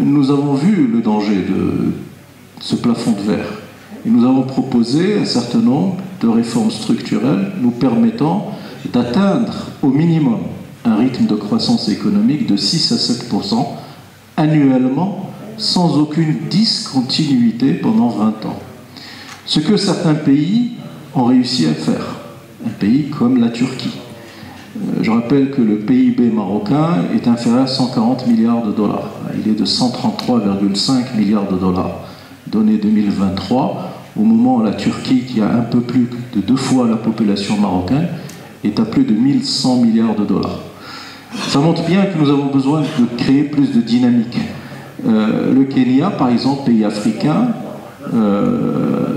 nous avons vu le danger de ce plafond de verre. Et nous avons proposé un certain nombre de réformes structurelles nous permettant d'atteindre au minimum un rythme de croissance économique de 6 à 7% annuellement, sans aucune discontinuité pendant 20 ans. Ce que certains pays ont réussi à faire, un pays comme la Turquie. Je rappelle que le PIB marocain est inférieur à 140 milliards de dollars. Il est de 133,5 milliards de dollars, donné 2023, au moment où la Turquie, qui a un peu plus de 2 fois la population marocaine, est à plus de 1100 milliards de dollars. Ça montre bien que nous avons besoin de créer plus de dynamique. Le Kenya, par exemple, pays africain,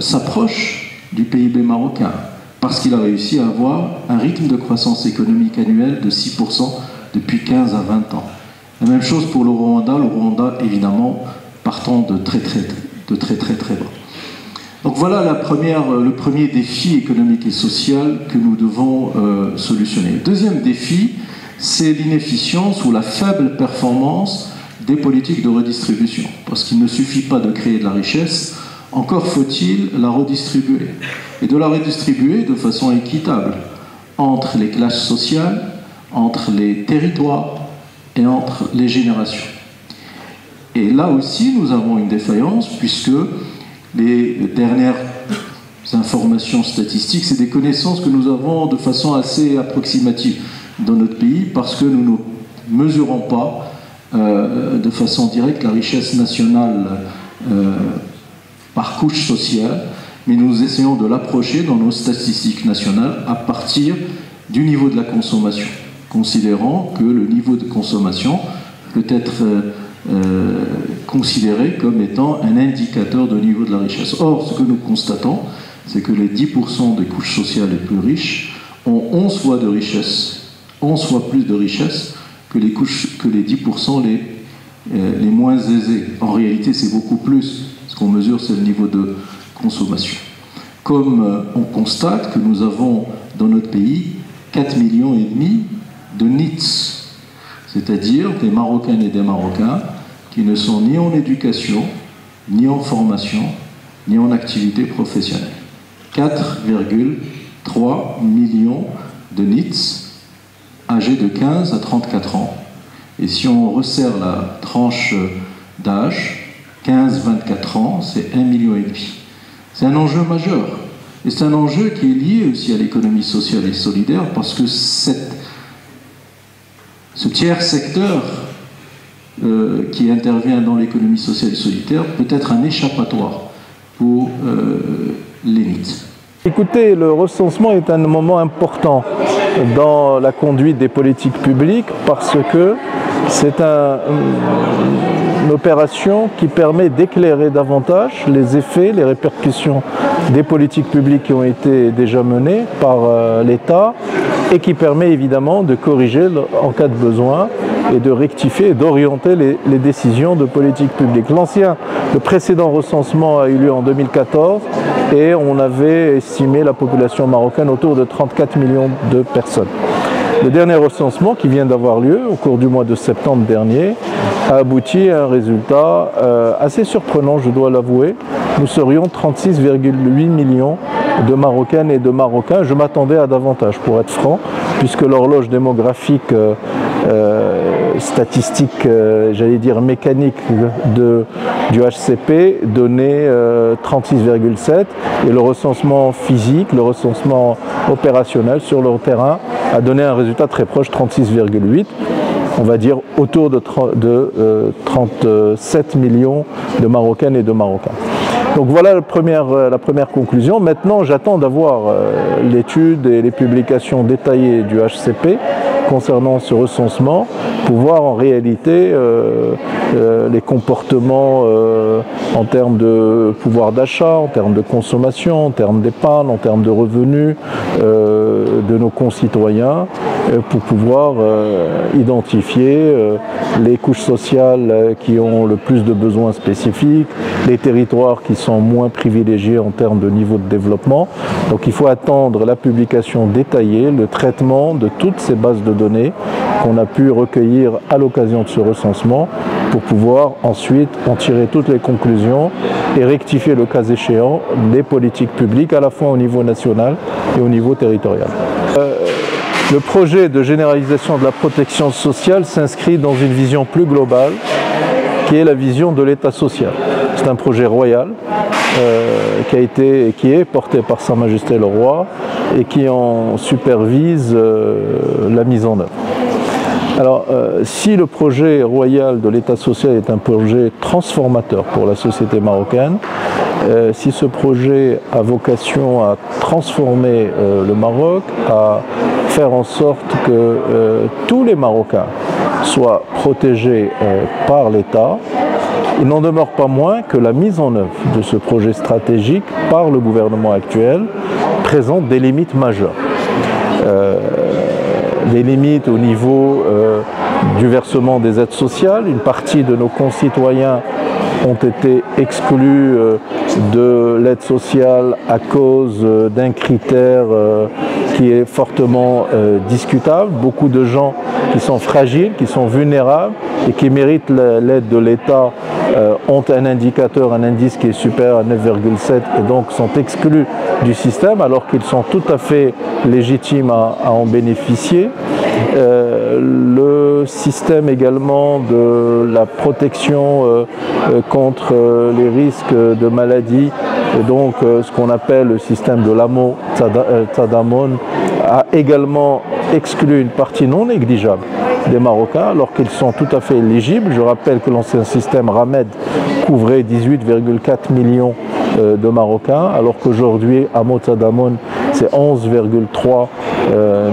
s'approche du PIB marocain parce qu'il a réussi à avoir un rythme de croissance économique annuel de 6% depuis 15 à 20 ans. La même chose pour le Rwanda, évidemment, partant de très bas. Donc voilà le premier défi économique et social que nous devons solutionner. Le deuxième défi, c'est l'inefficience ou la faible performance des politiques de redistribution. Parce qu'il ne suffit pas de créer de la richesse, encore faut-il la redistribuer. Et de la redistribuer de façon équitable entre les classes sociales, entre les territoires et entre les générations. Et là aussi, nous avons une défaillance puisque les dernières informations statistiques, c'est des connaissances que nous avons de façon assez approximative dans notre pays parce que nous ne mesurons pas de façon directe la richesse nationale par couche sociale, mais nous essayons de l'approcher dans nos statistiques nationales à partir du niveau de la consommation, considérant que le niveau de consommation peut être considéré comme étant un indicateur de niveau de la richesse. Or, ce que nous constatons, c'est que les 10% des couches sociales les plus riches ont 11 fois de richesse, 11 fois plus de richesse que les 10% les moins aisés. En réalité, c'est beaucoup plus. Ce qu'on mesure, c'est le niveau de consommation. Comme on constate que nous avons dans notre pays 4,5 millions de NEETs, c'est-à-dire des Marocaines et des Marocains qui ne sont ni en éducation, ni en formation, ni en activité professionnelle. 4,3 millions de NEETs âgés de 15 à 34 ans. Et si on resserre la tranche d'âge, 15-24 ans, c'est 1,5 million. C'est un enjeu majeur. Et c'est un enjeu qui est lié aussi à l'économie sociale et solidaire parce que ce tiers secteur qui intervient dans l'économie sociale et solidaire peut être un échappatoire pour l'élite. Écoutez, le recensement est un moment important dans la conduite des politiques publiques parce que c'est une opération qui permet d'éclairer davantage les effets, les répercussions des politiques publiques qui ont été déjà menées par l'État et qui permet évidemment de corriger en cas de besoin et de rectifier et d'orienter les décisions de politique publique. Le précédent recensement a eu lieu en 2014 et on avait estimé la population marocaine autour de 34 millions de personnes. Le dernier recensement qui vient d'avoir lieu au cours du mois de septembre dernier a abouti à un résultat assez surprenant, je dois l'avouer. Nous serions 36,8 millions de Marocaines et de Marocains. Je m'attendais à davantage, pour être franc, puisque l'horloge démographique statistique, j'allais dire mécanique du HCP donnait 36,7 et le recensement physique, le recensement opérationnel sur le terrain a donné un résultat très proche, 36,8. On va dire autour de 37 millions de Marocaines et de Marocains. Donc voilà la première conclusion. Maintenant, j'attends d'avoir l'étude et les publications détaillées du HCP concernant ce recensement pour voir en réalité les comportements en termes de pouvoir d'achat, en termes de consommation, en termes d'épargne, en termes de revenus de nos concitoyens pour pouvoir identifier les couches sociales qui ont le plus de besoins spécifiques, les territoires qui sont moins privilégiés en termes de niveau de développement. Donc il faut attendre la publication détaillée, le traitement de toutes ces bases de données qu'on a pu recueillir à l'occasion de ce recensement pour pouvoir ensuite en tirer toutes les conclusions et rectifier le cas échéant des politiques publiques à la fois au niveau national et au niveau territorial. Le projet de généralisation de la protection sociale s'inscrit dans une vision plus globale qui est la vision de l'État social. C'est un projet royal qui est porté par Sa Majesté le Roi et qui en supervise la mise en œuvre. Alors, si le projet royal de l'État social est un projet transformateur pour la société marocaine, si ce projet a vocation à transformer le Maroc, à faire en sorte que tous les Marocains soient protégés par l'État, il n'en demeure pas moins que la mise en œuvre de ce projet stratégique par le gouvernement actuel présente des limites majeures. Des limites au niveau du versement des aides sociales. Une partie de nos concitoyens ont été exclus de l'aide sociale à cause d'un critère qui est fortement discutable. Beaucoup de gens qui sont fragiles, qui sont vulnérables et qui méritent l'aide de l'État ont un indicateur, un indice qui est supérieur à 9,7 et donc sont exclus du système alors qu'ils sont tout à fait légitimes à en bénéficier. Le système également de la protection contre les risques de maladie, et donc ce qu'on appelle le système de l'AMO Tadamon, a également exclu une partie non négligeable des Marocains alors qu'ils sont tout à fait éligibles. Je rappelle que l'ancien système Ramed couvrait 18,4 millions de Marocains, alors qu'aujourd'hui, AMO Tadamon, c'est 11,3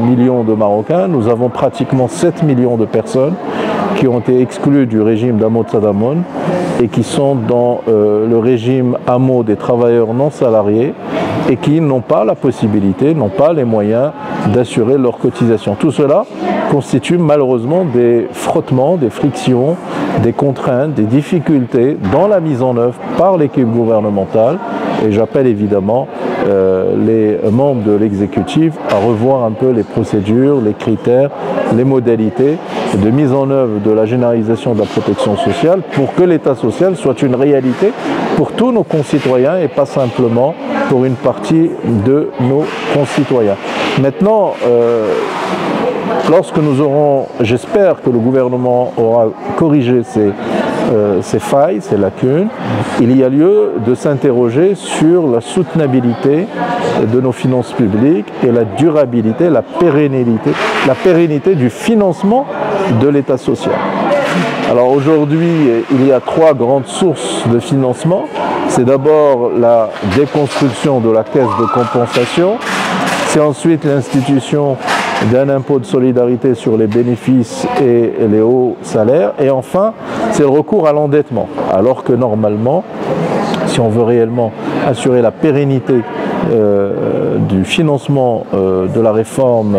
millions de Marocains. Nous avons pratiquement 7 millions de personnes qui ont été exclues du régime d'AMO Tadamon et qui sont dans le régime AMO des travailleurs non salariés et qui n'ont pas la possibilité, n'ont pas les moyens d'assurer leurs cotisations. Tout cela constitue malheureusement des frottements, des frictions, des contraintes, des difficultés dans la mise en œuvre par l'équipe gouvernementale. Et j'appelle évidemment les membres de l'exécutif à revoir un peu les procédures, les critères, les modalités de mise en œuvre de la généralisation de la protection sociale pour que l'État social soit une réalité pour tous nos concitoyens et pas simplement pour une partie de nos concitoyens. Maintenant, lorsque nous aurons, j'espère que le gouvernement aura corrigé ces failles, ces lacunes, il y a lieu de s'interroger sur la soutenabilité de nos finances publiques et la durabilité, la pérennité du financement de l'État social. Alors aujourd'hui, il y a 3 grandes sources de financement. C'est d'abord la déconstruction de la caisse de compensation, c'est ensuite l'institution d'un impôt de solidarité sur les bénéfices et les hauts salaires, et enfin, c'est le recours à l'endettement. Alors que normalement, si on veut réellement assurer la pérennité du financement de la réforme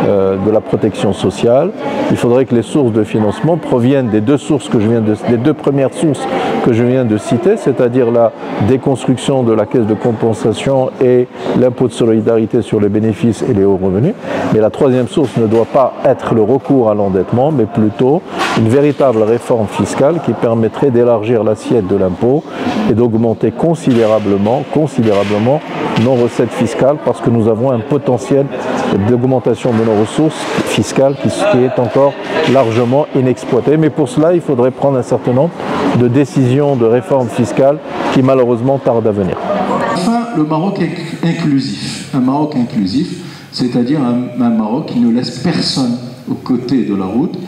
de la protection sociale, il faudrait que les sources de financement proviennent des deux premières sources que je viens de citer, c'est-à-dire la déconstruction de la caisse de compensation et l'impôt de solidarité sur les bénéfices et les hauts revenus. Mais la troisième source ne doit pas être le recours à l'endettement, mais plutôt une véritable réforme fiscale qui permettrait d'élargir l'assiette de l'impôt et d'augmenter considérablement nos recettes fiscales, parce que nous avons un potentiel d'augmentation de nos ressources fiscales qui est encore largement inexploité. Mais pour cela, il faudrait prendre un certain nombre de décisions de réforme fiscale qui malheureusement tardent à venir. Enfin, le Maroc inclusif. Un Maroc inclusif, c'est-à-dire un Maroc qui ne laisse personne aux côtés de la route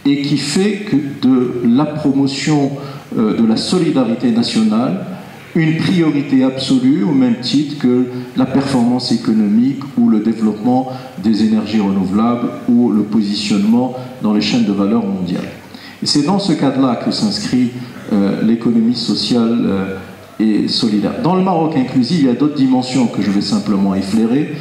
et qui fait que de la promotion de la solidarité nationale une priorité absolue au même titre que la performance économique ou le développement des énergies renouvelables ou le positionnement dans les chaînes de valeur mondiales. Et c'est dans ce cadre-là que s'inscrit l'économie sociale et solidaire. Dans le Maroc inclusif, il y a d'autres dimensions que je vais simplement effleurer.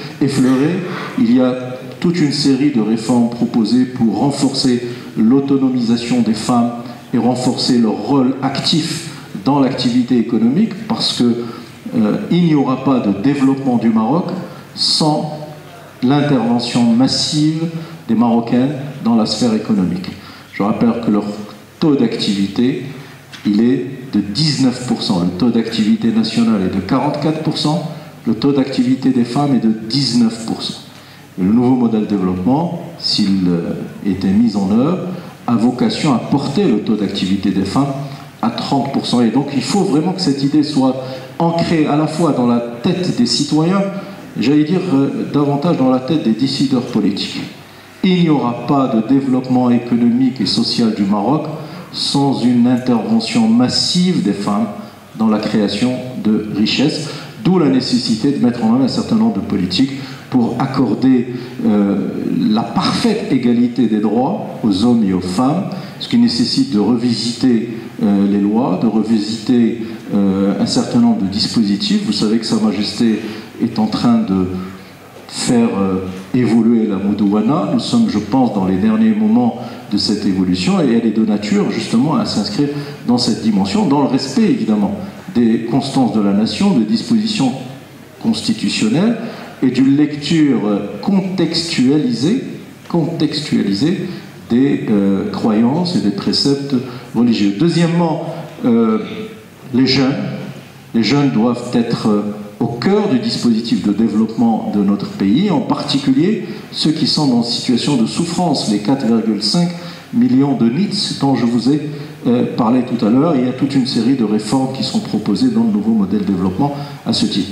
Il y a toute une série de réformes proposées pour renforcer l'autonomisation des femmes et renforcer leur rôle actif dans l'activité économique, parce qu'il n'y aura pas de développement du Maroc sans l'intervention massive des Marocaines dans la sphère économique. Je rappelle que leur taux d'activité, il est de 19%. Le taux d'activité national est de 44%. Le taux d'activité des femmes est de 19%. Et le nouveau modèle de développement, s'il était mis en œuvre, a vocation à porter le taux d'activité des femmes à 30%. Et donc il faut vraiment que cette idée soit ancrée à la fois dans la tête des citoyens, j'allais dire davantage dans la tête des décideurs politiques. Il n'y aura pas de développement économique et social du Maroc sans une intervention massive des femmes dans la création de richesses, d'où la nécessité de mettre en œuvre un certain nombre de politiques pour accorder la parfaite égalité des droits aux hommes et aux femmes, ce qui nécessite de revisiter les lois, de revisiter un certain nombre de dispositifs. Vous savez que Sa Majesté est en train de faire évoluer la Moudouana. Nous sommes, je pense, dans les derniers moments de cette évolution et elle est de nature justement à s'inscrire dans cette dimension, dans le respect évidemment des constances de la nation, des dispositions constitutionnelles et d'une lecture contextualisée des croyances et des préceptes religieux. Deuxièmement, les jeunes doivent être au cœur du dispositif de développement de notre pays, en particulier ceux qui sont en situation de souffrance, les 4,5 millions de NEETs dont je vous ai parlé tout à l'heure. Il y a toute une série de réformes qui sont proposées dans le nouveau modèle de développement à ce titre.